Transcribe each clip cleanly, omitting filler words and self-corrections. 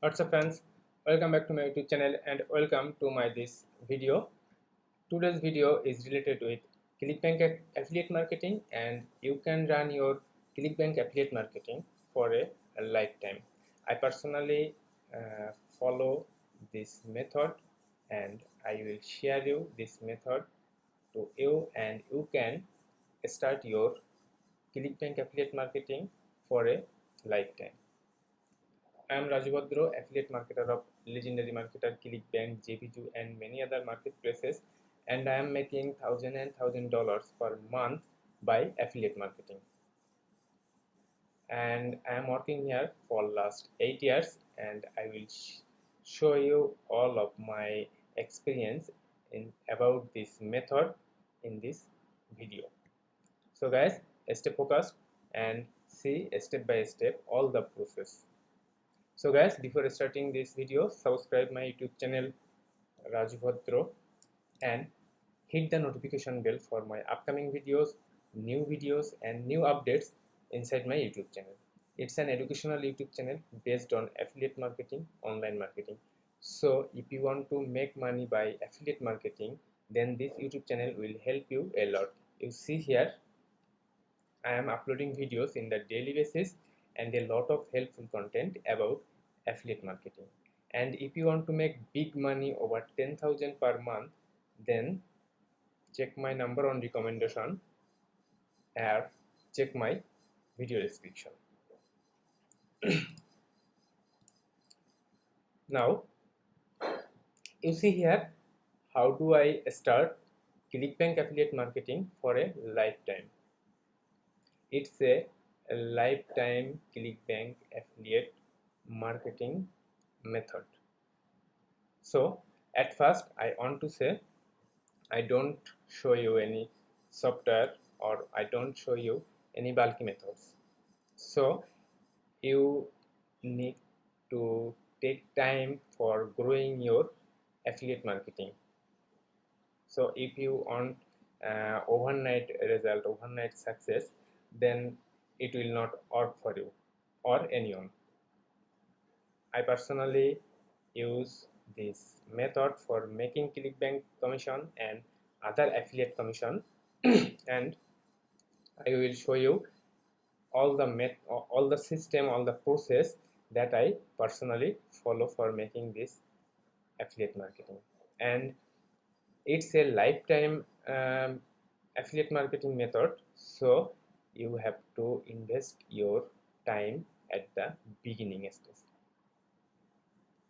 What's up friends, welcome back to my YouTube channel and welcome to my this video. Today's video is related with ClickBank affiliate marketing, and you can run your ClickBank affiliate marketing for a lifetime. I personally follow this method and I will share you this method to you, and you can start your ClickBank affiliate marketing for a lifetime. I am Raju Bhadra, affiliate marketer of legendary marketer ClickBank, JPJ, and many other marketplaces, and I am making $1,000 per month by affiliate marketing. And I am working here for last 8 years, and I will show you all of my experience in about this method in this video. So guys, stay focused and see step by step all the process. So guys, before starting this video, subscribe my YouTube channel Raju Bhadra and hit the notification bell for my upcoming videos, new videos and new updates inside my YouTube channel. It's an educational YouTube channel based on affiliate marketing, online marketing. So if you want to make money by affiliate marketing, then this YouTube channel will help you a lot. You see here, I am uploading videos in the daily basis and a lot of helpful content about affiliate marketing. And if you want to make big money over 10,000 per month, then check my number on recommendation or check my video description. Now you see here, how do I start ClickBank affiliate marketing for a lifetime? It's a lifetime ClickBank affiliate marketing method. So at first I want to say, I don't show you any software or I don't show you any bulky methods. So you need to take time for growing your affiliate marketing. So if you want overnight result, overnight success, then it will not work for you or anyone. I personally use this method for making ClickBank commission and other affiliate commission and I will show you all the system, all the process that I personally follow for making this affiliate marketing. And it's a lifetime affiliate marketing method, so you have to invest your time at the beginning stage.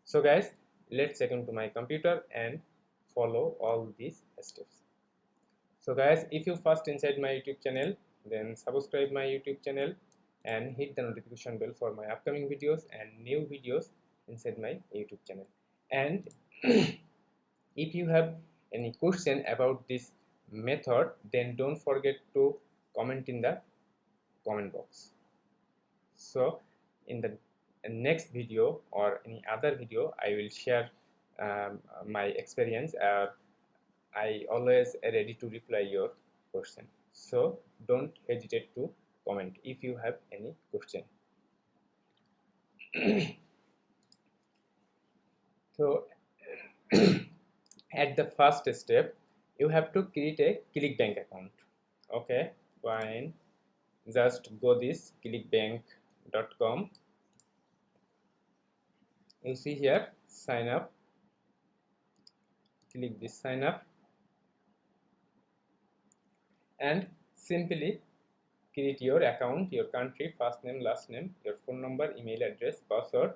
So guys, let's check into my computer and follow all these steps. So guys, if you first inside my YouTube channel, then subscribe my YouTube channel and hit the notification bell for my upcoming videos and new videos inside my YouTube channel. And if you have any question about this method, then don't forget to comment in the comment box. So in the next video or any other video, I will share my experience. I always ready to reply your question. So don't hesitate to comment if you have any question. So at the first step, you have to create a ClickBank account. Okay, fine. Just go this clickbank.com. You see here, sign up. Click this sign up and simply create your account, your country, first name, last name, your phone number, email address, password.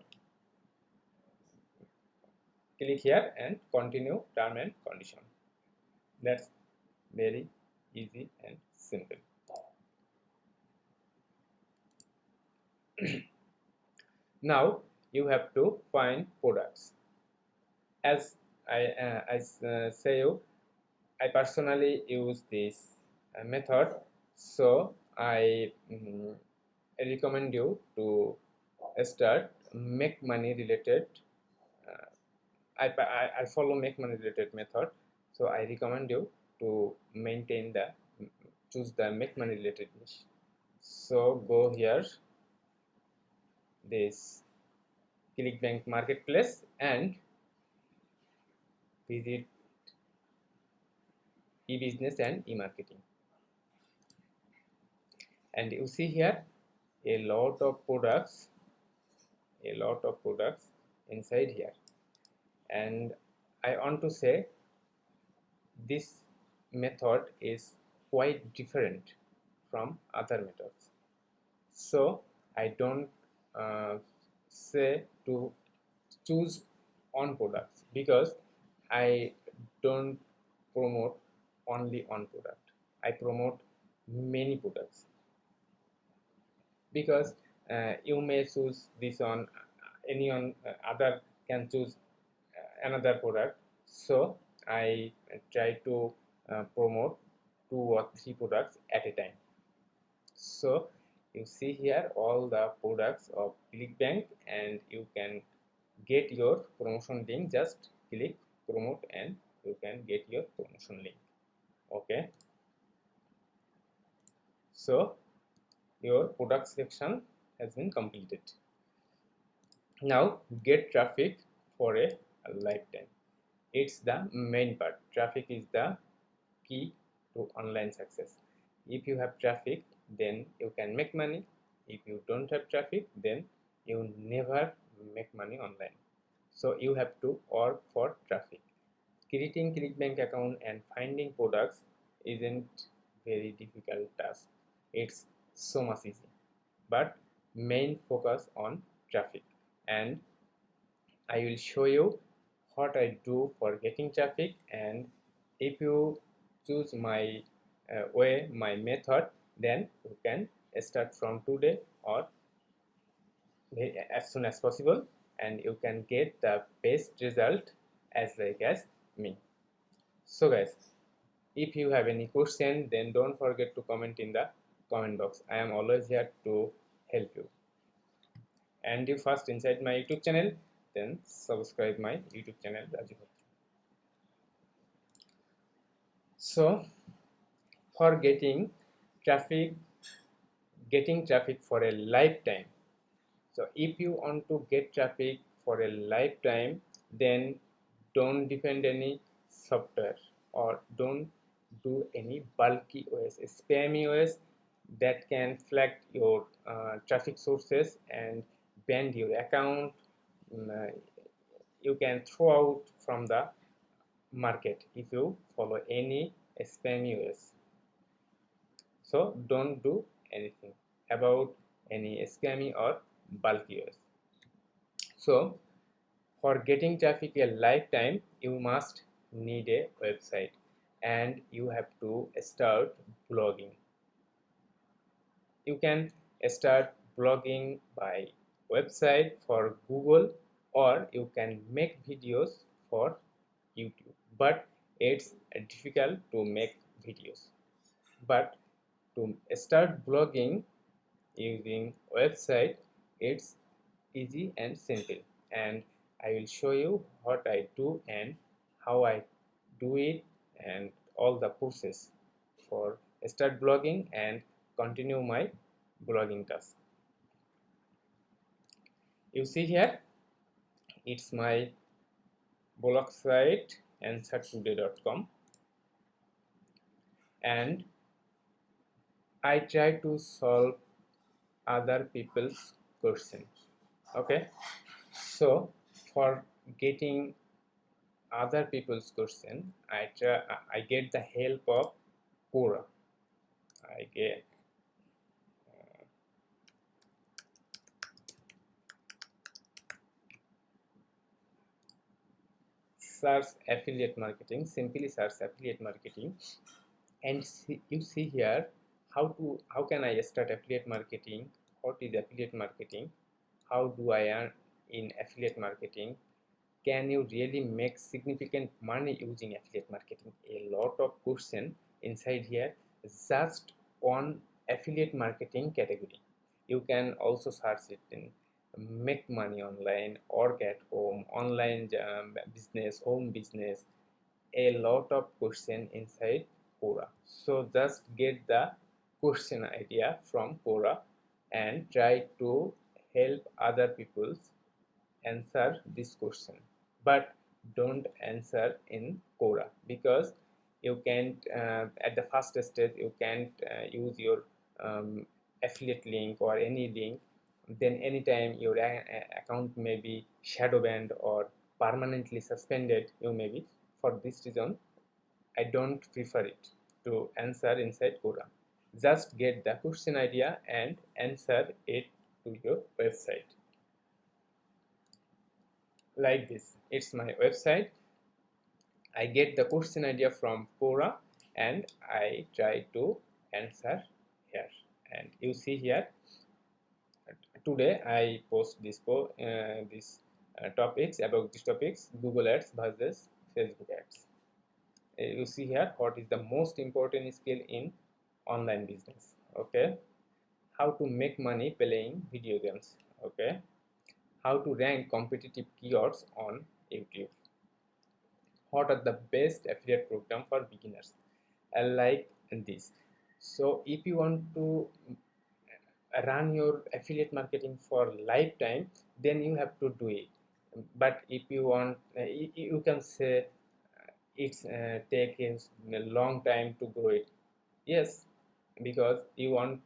Click here and continue term and condition. That's very easy and simple. Now you have to find products. As I say you, I personally use this method, so I recommend you to start make money related. I follow make money related method, so I recommend you to maintain the choose the make money related niche. So go here, this ClickBank marketplace and visit e-business and e-marketing. And you see here a lot of products inside here, and I want to say this method is quite different from other methods. So I don't say to choose on products, because I don't promote only on product. I promote many products, because you may choose this on any on other can choose another product. So I try to promote 2 or 3 products at a time. So you see here all the products of ClickBank, and you can get your promotion link. Just click promote and you can get your promotion link. Okay, so your product selection has been completed. Now get traffic for a lifetime. It's the main part. Traffic is the key to online success. If you have traffic, then you can make money. If you don't have traffic, then you never make money online. So you have to work for traffic. Creating ClickBank account and finding products isn't very difficult task. It's so much easy. But main focus on traffic, and I will show you what I do for getting traffic. And if you choose my my method, then you can start from today or as soon as possible, and you can get the best result as like as me. So guys, if you have any question, then don't forget to comment in the comment box. I am always here to help you. And you first inside my YouTube channel, then subscribe my YouTube channel Raju Bhadra. So for getting traffic for a lifetime. So if you want to get traffic for a lifetime, then don't depend any software, or don't do any bulky OS, spammy OS that can flag your traffic sources and ban your account. You can throw out from the market if you follow any spammy OS. So don't do anything about any scammy or bulky OS. So for getting traffic a lifetime, you must need a website, and you have to start blogging. You can start blogging by website for Google, or you can make videos for YouTube. But it's difficult to make videos. But to start blogging using website, it's easy and simple, and I will show you what I do and how I do it, and all the process for start blogging and continue my blogging task. You see here, it's my blog site answertoday.com, and I try to solve other people's questions. Okay, so for getting other people's question, I get the help of Quora. I get search affiliate marketing, simply search affiliate marketing, and you see here how can I start affiliate marketing, what is affiliate marketing, how do I earn in affiliate marketing, can you really make significant money using affiliate marketing? A lot of question inside here just on affiliate marketing category. You can also search it in make money online, or get home, online business, home business. A lot of question inside Quora. So just get the question idea from Quora and try to help other people's, answer this question, but don't answer in Quora, because you can't at the first stage you can't use your um, affiliate link or any link. Then anytime your account may be shadow banned or permanently suspended, you may be. For this reason, I don't prefer it to answer inside Quora. Just get the question idea and answer it to your website. Like this, it's my website. I get the question idea from Quora and I try to answer here. And you see here, today I post this topics, about these topics: Google Ads versus Facebook Ads. You see here what is the most important skill in online business. Okay, how to make money playing video games. Okay, how to rank competitive keywords on YouTube. What are the best affiliate program for beginners? Like this. So if you want to run your affiliate marketing for lifetime, then you have to do it. But if you want, you can say it's take a long time to grow it. Yes, because you want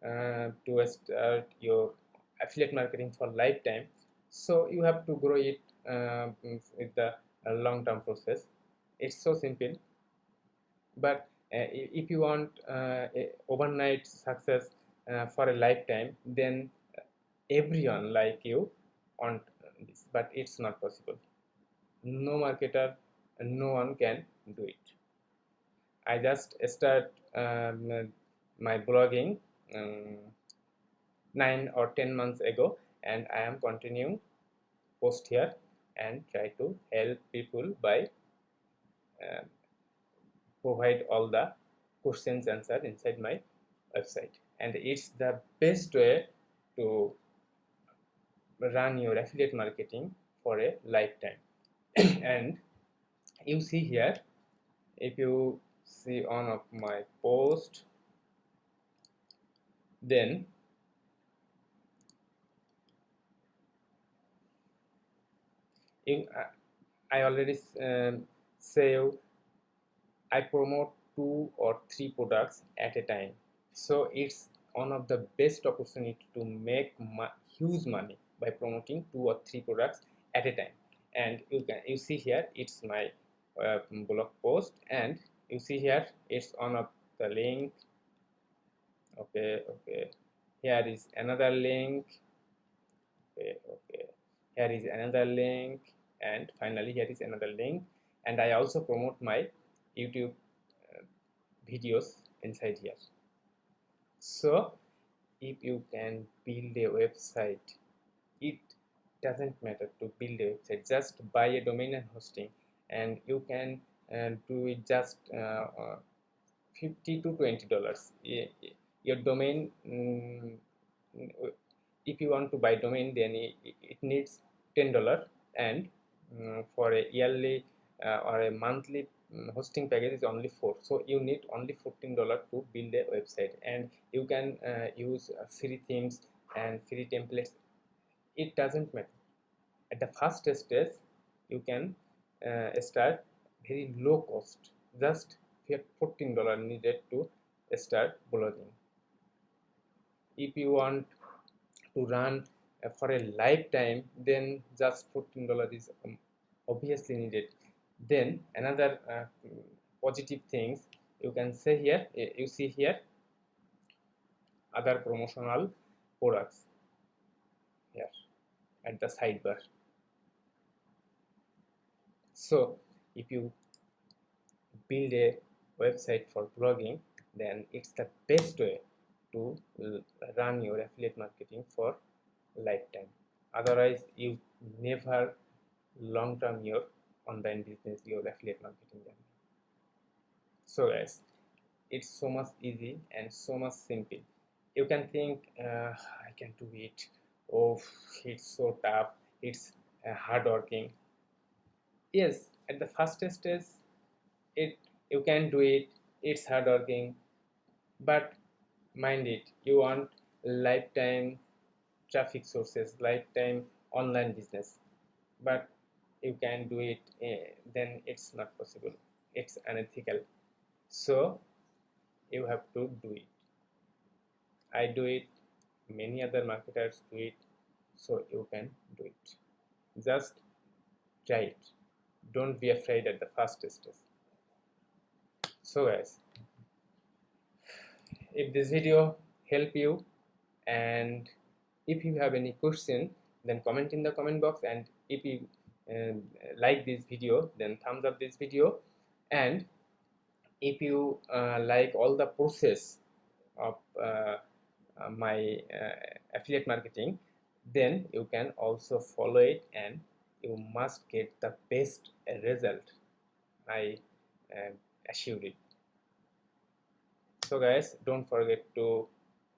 to start your affiliate marketing for lifetime, so you have to grow it with the long-term process. It's so simple. But if you want overnight success for a lifetime, then everyone like you want this, but it's not possible. No marketer, no one can do it. I just start my blogging um, 9 or 10 months ago, and I am continuing post here and try to help people by uh, provide all the questions answered inside my website. And it's the best way to run your affiliate marketing for a lifetime. And you see here, if you see one of my post, then you, I already say I promote 2 or 3 products at a time. So it's one of the best opportunity to make huge money by promoting 2 or 3 products at a time. And you see here, it's my blog post, and you see here it's one of the link. Okay, here is another link. Okay, here is another link, and finally here is another link. And I also promote my YouTube videos inside here. So if you can build a website, it doesn't matter to build a website, just buy a domain and hosting, and you can do it just 50 to $20. Your domain, if you want to buy domain, then it needs $10, and for a yearly or a monthly hosting package is only 4, so you need only $14 to build a website. And you can use free themes and free templates. It doesn't matter. At the first stage, you can start very low cost, just $14 needed to start blogging. If you want to run for a lifetime, then just $14 is obviously needed. Then another positive things you can say here, you see here other promotional products here at the sidebar. So if you build a website for blogging, then it's the best way to run your affiliate marketing for lifetime. Otherwise, you never long term your online business, your affiliate marketing journey. So guys, it's so much easy and so much simple. You can think I can do it. Oh, it's so tough. It's hard working. Yes, at the first stage, it you can do it. It's hard working, but mind it, you want lifetime traffic sources, lifetime online business. but you can do it, then it's not possible, it's unethical. So you have to do it. I do it, many other marketers do it, so you can do it. Just try it. Don't be afraid at the first stage. So guys, if this video help you, and if you have any question, then comment in the comment box, and if you uh, like this video, then thumbs up this video. And if you like all the process of my affiliate marketing, then you can also follow it, and you must get the best result, I uh, assure it. So guys, don't forget to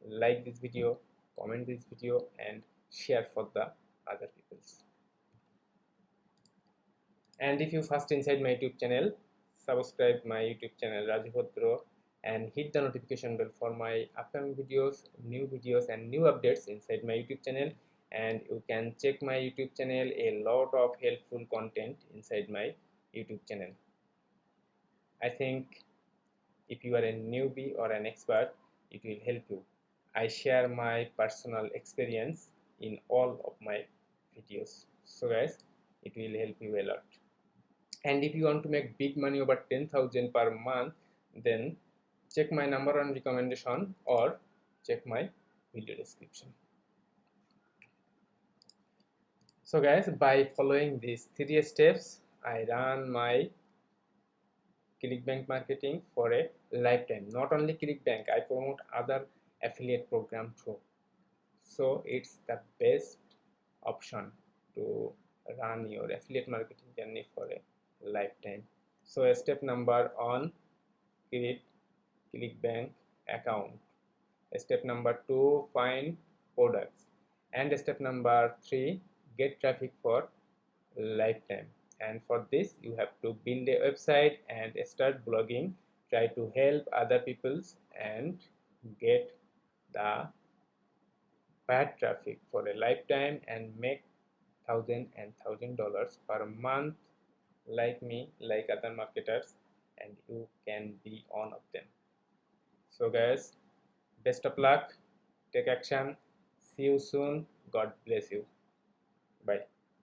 like this video, comment this video, and share for the other peoples. And if you first inside my YouTube channel, subscribe my YouTube channel Raju Bhadra, and hit the notification bell for my upcoming videos, new videos, and new updates inside my YouTube channel. And you can check my YouTube channel, a lot of helpful content inside my YouTube channel. I think if you are a newbie or an expert, it will help you. I share my personal experience in all of my videos. So guys, it will help you a lot. And if you want to make big money over 10,000 per month, then check my number one recommendation or check my video description. So guys, by following these 3 steps, I run my ClickBank marketing for a lifetime. Not only ClickBank, I promote other affiliate program too. So it's the best option to run your affiliate marketing journey for a lifetime. So step number on, create ClickBank account. Step number 2, find products. And step number 3, get traffic for lifetime. And for this you have to build a website and start blogging, try to help other peoples and get the bad traffic for a lifetime and make $1,000 per month, like me, like other marketers, and you can be one of them. So guys, best of luck, take action, see you soon, God bless you, bye.